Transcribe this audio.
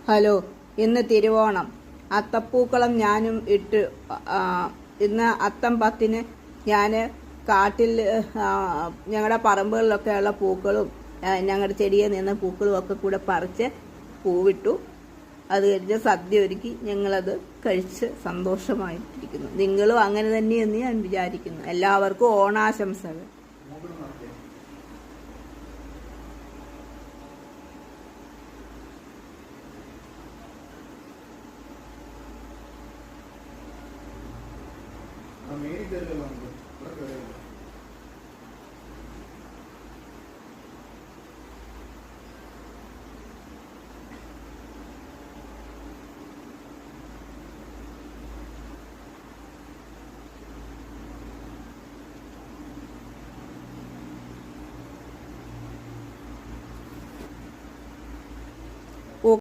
Hello, ഇന്ന് തിരുവോണം. അത്തപ്പൂക്കളം ഞാനും ഇട്ട്. ഇന്ന് അത്തം 10-ന് ഞാൻ കാട്ടിൽ ഞങ്ങളുടെ പറമ്പുകളിലൊക്കെയുള്ള പൂക്കളും ഞങ്ങളുടെ ചെടിയിൽ നിന്ന് പൂക്കളും ഒക്കെ കൂടെ പറിച്ച് പൂവിട്ടു. അത് കഴിഞ്ഞ് സദ്യ ഒരുക്കി ഞങ്ങളത് കഴിച്ച് സന്തോഷമായിട്ടിരിക്കുന്നു. നിങ്ങളും അങ്ങനെ തന്നെയെന്ന് ഞാൻ വിചാരിക്കുന്നു. എല്ലാവർക്കും ഓണാശംസകൾ. मेरी